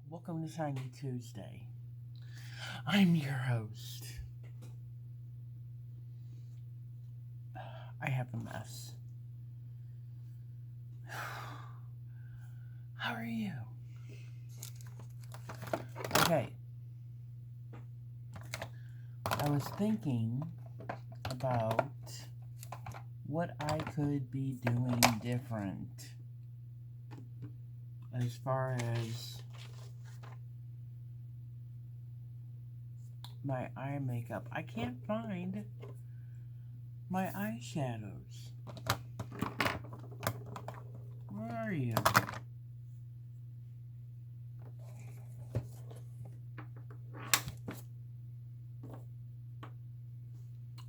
Welcome to Tiney Tuesday. I'm your host. I have a mess. How are you? Okay. I was thinking about what I could be doing different as far as my eye makeup. I can't find my eyeshadows. Where are you?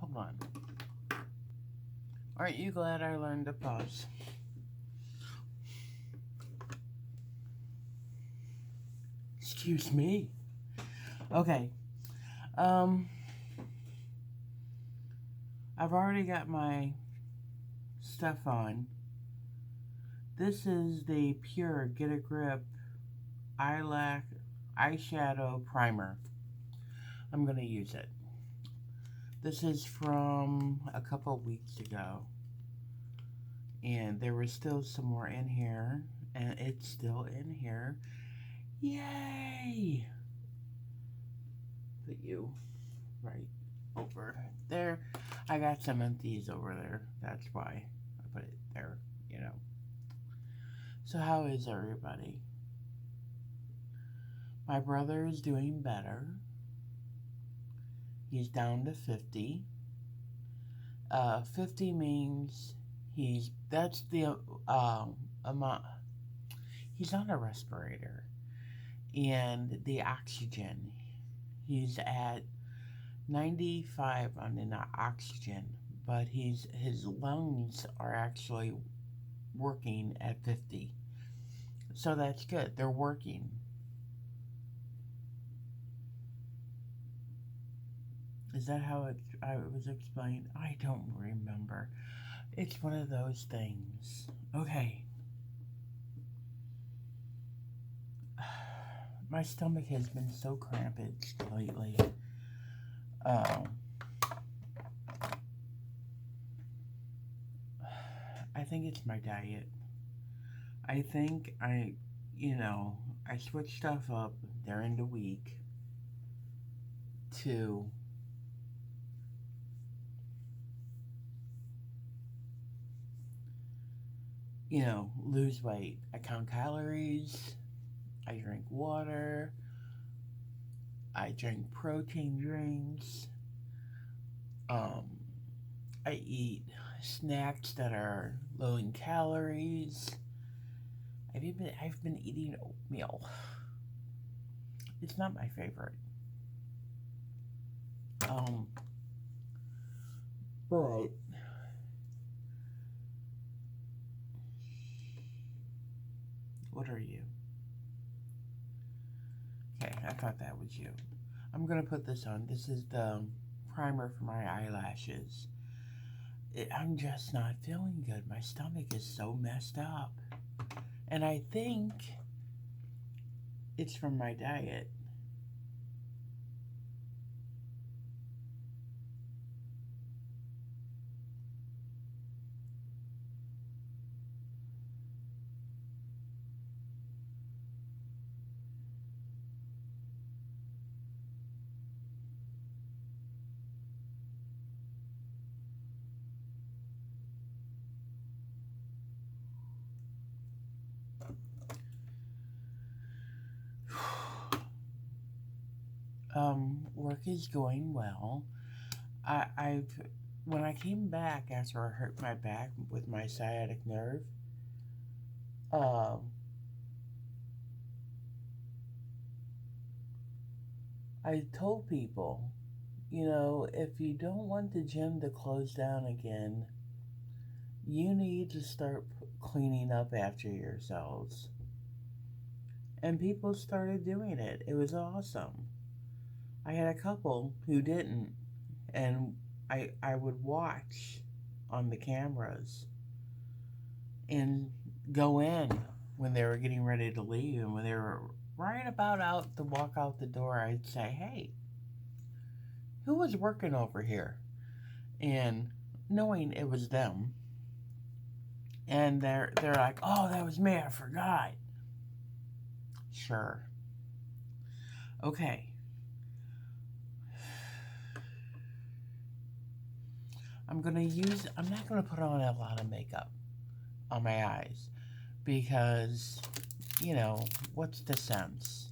Hold on. Aren't you glad I learned to pause? Excuse me. Okay. Um, I've already got my stuff on. This is the Pure Get a Grip eyeshadow primer. I'm going to use it. This is from a couple weeks ago. And there was still some more in here. And it's still in here. Yay! Put you right over there. I got some empties over there. That's why I put it there, you know. So how is everybody? My brother is doing better. He's down to 50. 50 means that's the amount. He's on a respirator. And the oxygen, he's at 95 on the oxygen, but his lungs are actually working at 50. So that's good. They're working. Is that how it was explained? I don't remember. It's one of those things. Okay. My stomach has been so cramped lately. I think it's my diet. I think I switched stuff up during the week to lose weight. I count calories. I drink water. I drink protein drinks. I eat snacks that are low in calories. I've been eating oatmeal. It's not my favorite. But what are you? Okay, I thought that was you. I'm gonna put this on. This is the primer for my eyelashes. I'm just not feeling good. My stomach is so messed up. And I think it's from my diet. Work is going well. I've when I came back after I hurt my back with my sciatic nerve, um, I told people, if you don't want the gym to close down again, you need to start cleaning up after yourselves. And people started doing it. It was awesome. I had a couple who didn't, and I would watch on the cameras and go in when they were getting ready to leave and when they were right about out to walk out the door, I'd say, "Hey, who was working over here?" And knowing it was them, and they're like, "Oh, that was me. I forgot." Sure. Okay. I'm not gonna put on a lot of makeup on my eyes because, what's the sense?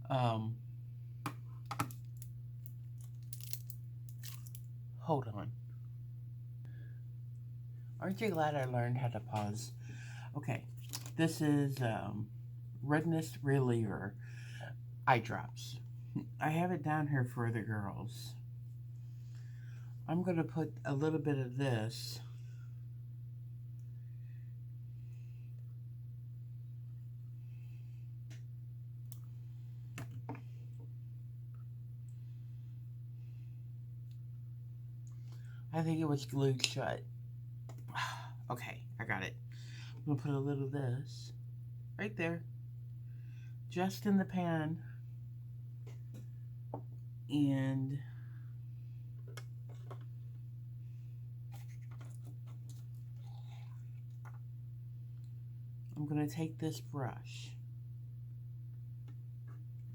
Um, Hold on. Aren't you glad I learned how to pause? Okay, this is redness reliever eye drops. I have it down here for the girls. I'm going to put a little bit of this. I think it was glued shut. Okay, I got it. I'm going to put a little of this right there, just in the pan. And I'm going to take this brush.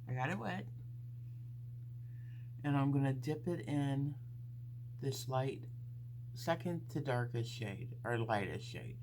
I got it wet. And I'm going to dip it in this light, second to darkest shade, or lightest shade.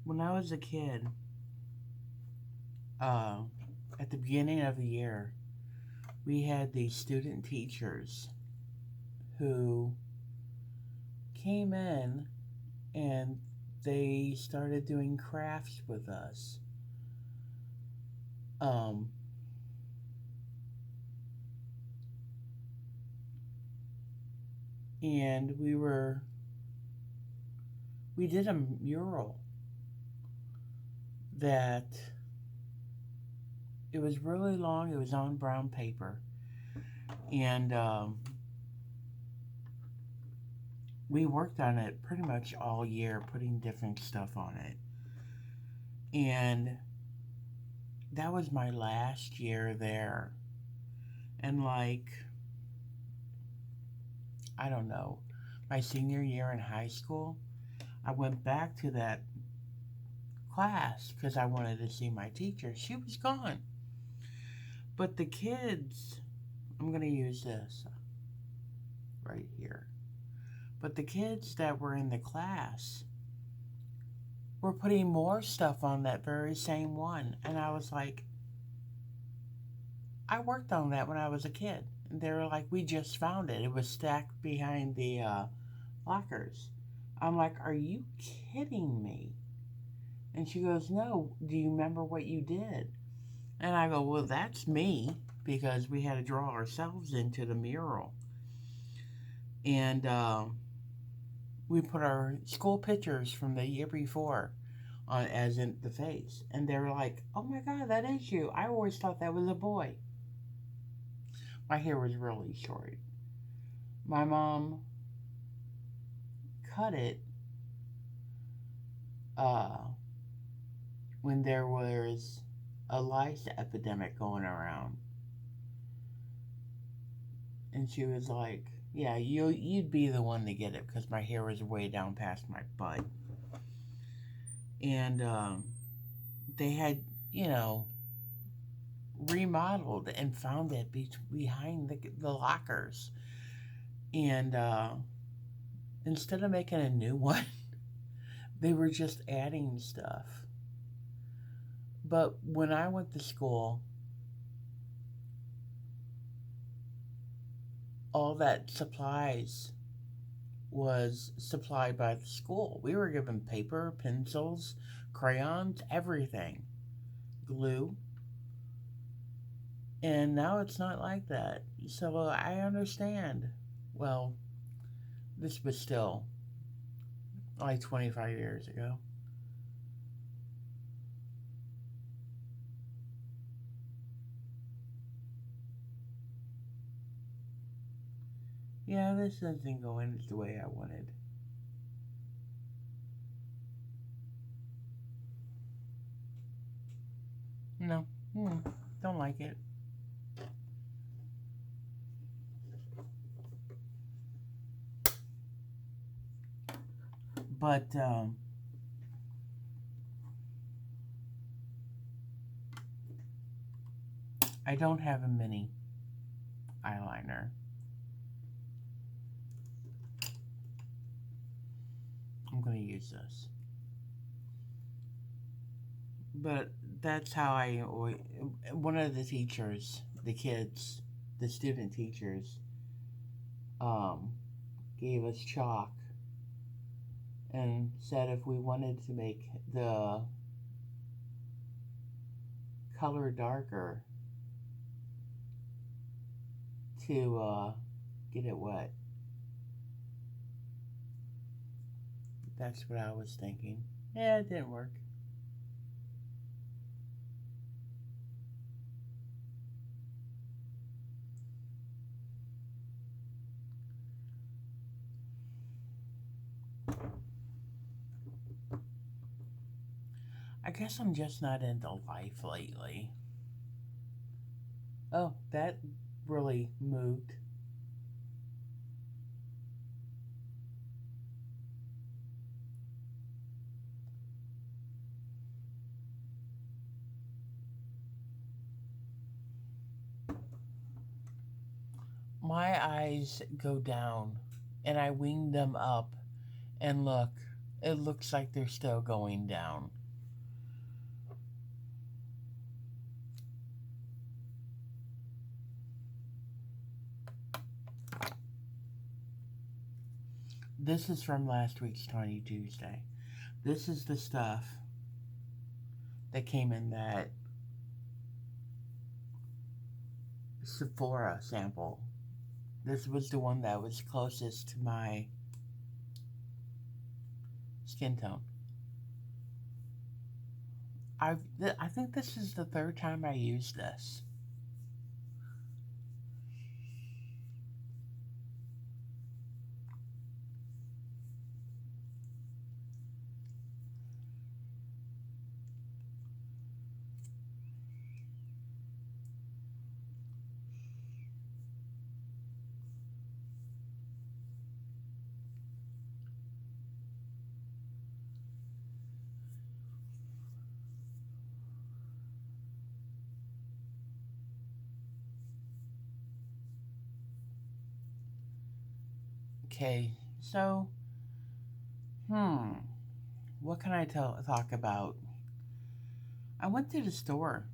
When I was a kid, at the beginning of the year, we had these student teachers who came in and they started doing crafts with us. Um, and we did a mural that it was really long. It was on brown paper, and we worked on it pretty much all year, putting different stuff on it. And that was my last year there. And like, I don't know, my senior year in high school, I went back to that class because I wanted to see my teacher. She was gone. But the kids, I'm going to use this right here. But the kids that were in the class were putting more stuff on that very same one. And I was like, I worked on that when I was a kid. And they were like, we just found it. It was stacked behind the lockers. I'm like, are you kidding me? And she goes, no, do you remember what you did? And I go, well, that's me, because we had to draw ourselves into the mural. And we put our school pictures from the year before on as in the face. And they were like, oh my God, that is you. I always thought that was a boy. My hair was really short. My mom cut it uh, when there was a lice epidemic going around. And she was like, yeah, you'd be the one to get it because my hair was way down past my butt. And they had, remodeled and found it behind the lockers. And instead of making a new one, they were just adding stuff. But when I went to school, all that supplies was supplied by the school. We were given paper, pencils, crayons, everything, glue. And now it's not like that. So I understand. Well, this was still like 25 years ago. Yeah, this isn't going the way I wanted. No, don't like it. But I don't have a mini eyeliner. I'm going to use this. But that's how one of the teachers, the kids, the student teachers, um, gave us chalk and said if we wanted to make the color darker to get it wet. That's what I was thinking. Yeah, it didn't work. I guess I'm just not into life lately. Oh, that really moved. My eyes go down and I wing them up and look. It looks like they're still going down. This is from last week's Tiney Tuesday. This is the stuff that came in that Sephora sample. This was the one that was closest to my skin tone. I think this is the third time I used this. Okay, so, hmm, what can I talk about? I went to the store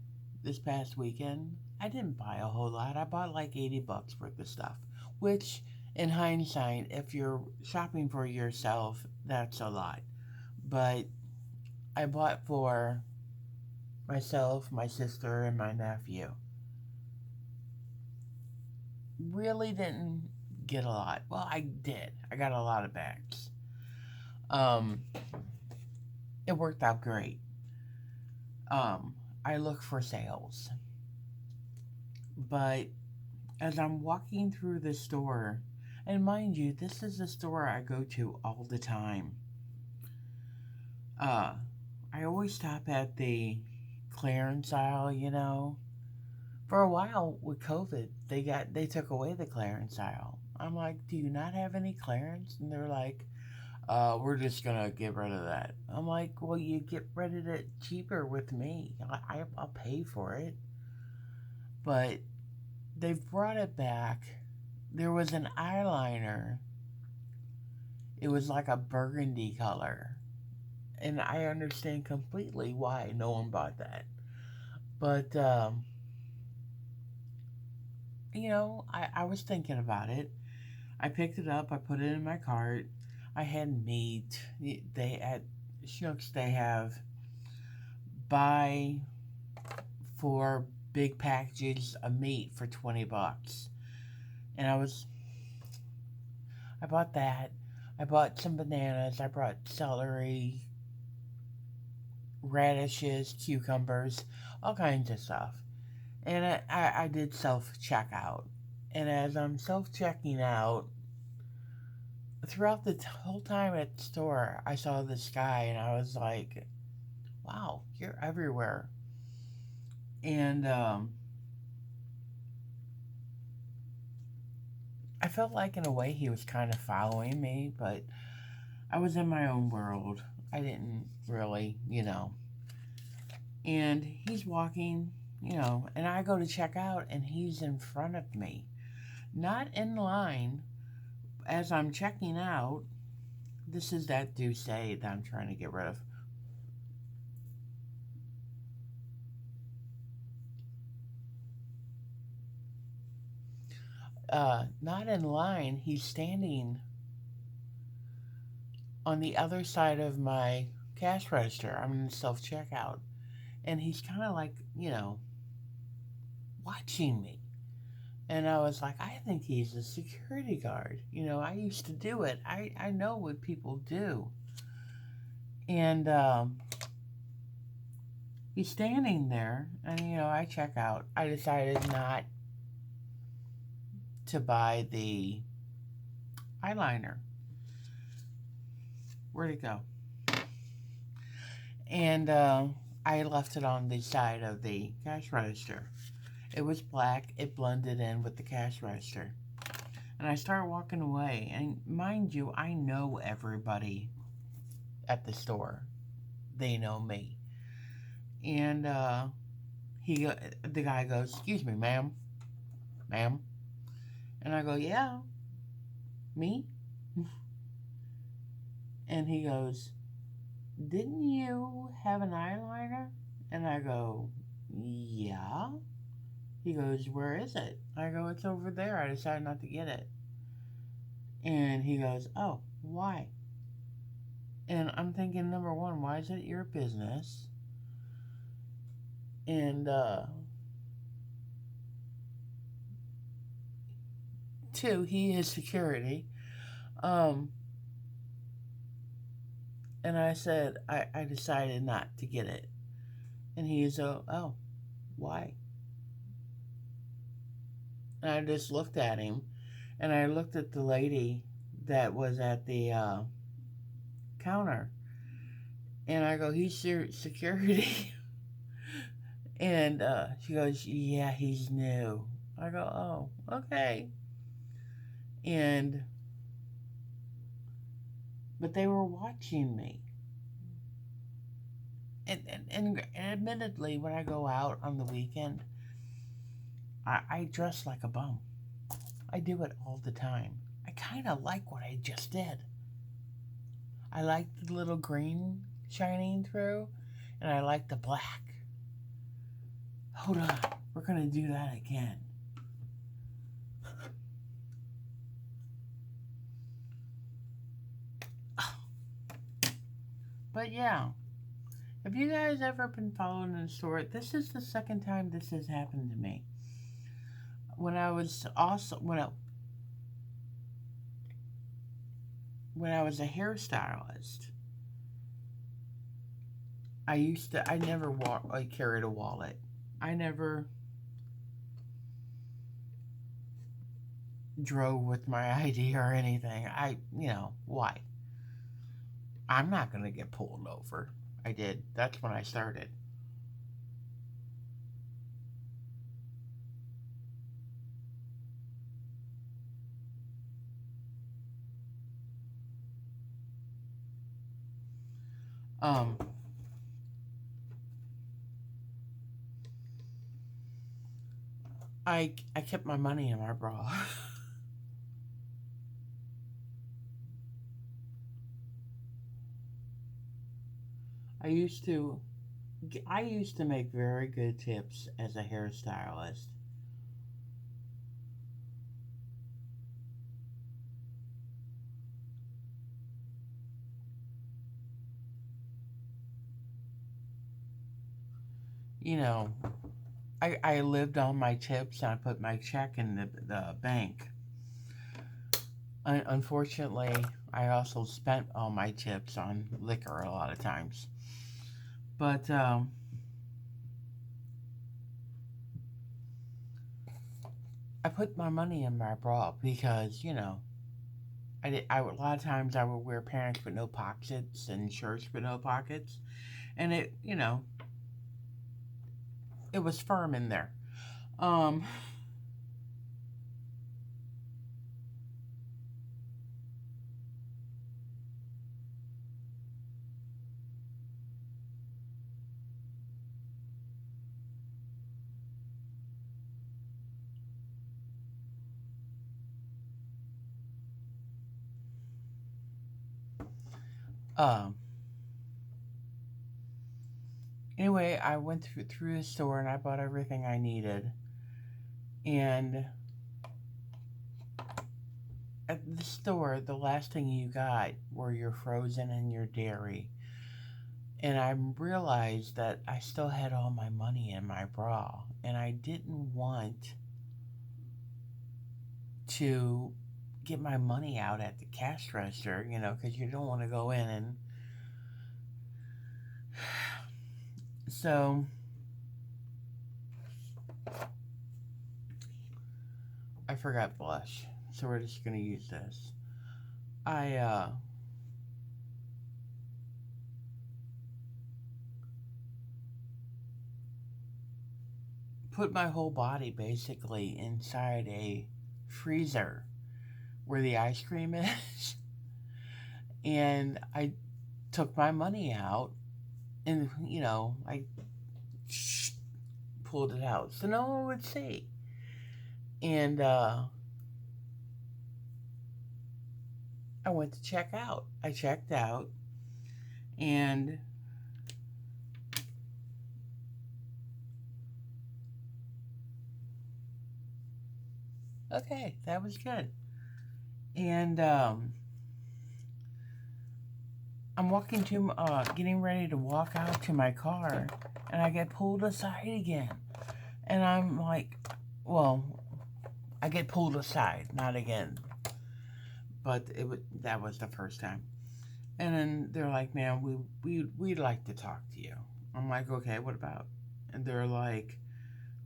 this past weekend. I didn't buy a whole lot. I bought like 80 bucks worth of stuff, which in hindsight, if you're shopping for yourself, that's a lot. But I bought for myself, my sister, and my nephew. Really didn't get a lot. Well, I did. I got a lot of bags. Um, it worked out great. Um, I look for sales, but as I'm walking through the store, and mind you, this is a store I go to all the time. Uh, I always stop at the clearance aisle, you know. For a while with COVID, they took away the clearance aisle. I'm like, do you not have any clearance? And they're like, we're just gonna get rid of that. I'm like, well, you get rid of it cheaper with me. I'll pay for it. But they've brought it back. There was an eyeliner. It was like a burgundy color. And I understand completely why no one bought that. But, I was thinking about it. I picked it up, I put it in my cart. I had meat. They at Schnucks, they have buy 4 big packages of meat for $20. And I bought that. I bought some bananas. I brought celery, radishes, cucumbers, all kinds of stuff. And I did self checkout. And as I'm self checking out, throughout the whole time at the store, I saw this guy and I was like, wow, you're everywhere. And I felt like, in a way, he was kind of following me, but I was in my own world. I didn't really. And he's walking, and I go to check out, and he's in front of me. Not in line. As I'm checking out, this is that Douce that I'm trying to get rid of. Not in line. He's standing on the other side of my cash register. I'm in self checkout. And he's kind of like, watching me. And I was like, I think he's a security guard. I used to do it. I know what people do. And he's standing there, and I check out. I decided not to buy the eyeliner. Where'd it go? And I left it on the side of the cash register. It was black. It blended in with the cash register. And I started walking away. And mind you, I know everybody at the store. They know me. And the guy goes, "Excuse me, ma'am. Ma'am." And I go, "Yeah, me?" And he goes, "Didn't you have an eyeliner?" And I go, "Yeah." He goes, "Where is it?" I go, "It's over there. I decided not to get it." And he goes, "Oh, why?" And I'm thinking, number one, why is it your business? And two, he is security. Um, and I said, I decided not to get it. And he's, oh, why? And I just looked at him. And I looked at the lady that was at the counter. And I go, "He's security." And she goes, "Yeah, he's new." I go, "Oh, okay." And, but they were watching me. And admittedly, when I go out on the weekend, I dress like a bum. I do it all the time. I kind of like what I just did. I like the little green shining through, and I like the black. Hold on, we're gonna do that again. But yeah, have you guys ever been followed in a store? This is the second time this has happened to me. When I was also when I was a hairstylist, I never carried a wallet. I never drove with my ID or anything. Why? I'm not gonna get pulled over. I did. That's when I started. Um, I kept my money in my bra. I used to I used to make very good tips as a hairstylist. You know, I lived on my tips and I put my check in the bank. Unfortunately, I also spent all my tips on liquor a lot of times. But I put my money in my bra because, a lot of times I would wear pants with no pockets and shirts with no pockets. And it was firm in there. Um, um, anyway, I went through the store and I bought everything I needed. And at the store, the last thing you got were your frozen and your dairy. And I realized that I still had all my money in my bra. And I didn't want to get my money out at the cash register, because you don't want to go in and. So I forgot blush. So we're just going to use this. I put my whole body basically inside a freezer where the ice cream is. And I took my money out and, I pulled it out so no one would see. And I went to check out. I checked out and okay, that was good. And I'm getting ready to walk out to my car, and I get pulled aside again. And I'm like, well, I get pulled aside, not again, but that was the first time. And then they're like, "Man, we'd like to talk to you." I'm like, "Okay, what about?" And they're like,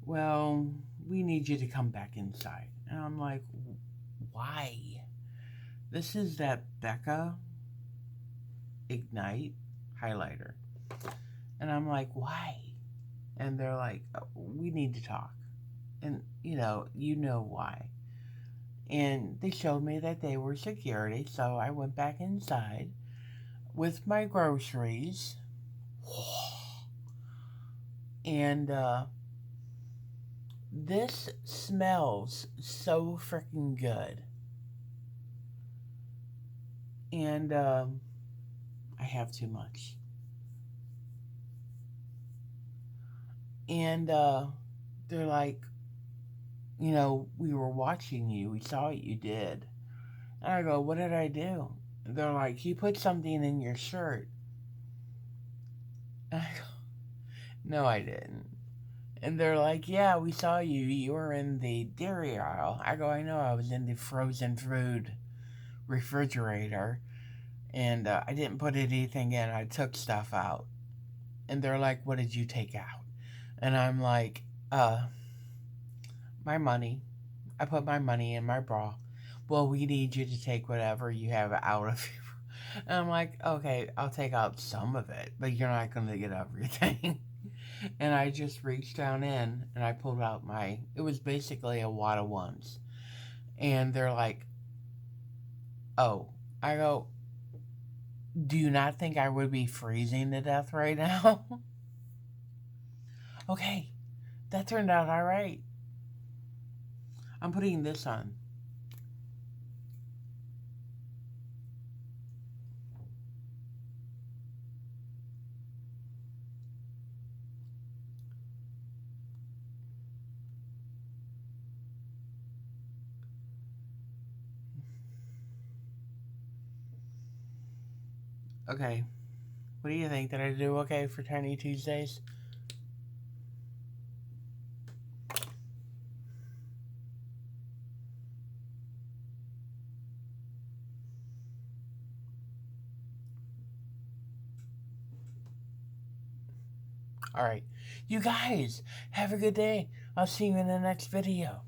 "Well, we need you to come back inside." And I'm like, "Why?" This is that Becca Ignite highlighter. And I'm like, "Why?" And they're like, "Oh, we need to talk." And you know why. And they showed me that they were security, so I went back inside with my groceries. And this smells so freaking good. And I have too much. And they're like, we were watching you. We saw what you did. And I go, what did I do? And they're like, you put something in your shirt. And I go, no, I didn't. And they're like, yeah, we saw you. You were in the dairy aisle. I go, I know, I was in the frozen food refrigerator. And I didn't put anything in. I took stuff out. And they're like, what did you take out? And I'm like, my money. I put my money in my bra. Well, we need you to take whatever you have out of you. And I'm like, okay, I'll take out some of it, but you're not going to get everything. And I just reached down in and I pulled out it was basically a wad of ones. And they're like, oh. I go, do you not think I would be freezing to death right now? Okay, that turned out all right. I'm putting this on. Okay. What do you think? Did I do okay for Tiney Tuesdays? Alright. You guys, have a good day. I'll see you in the next video.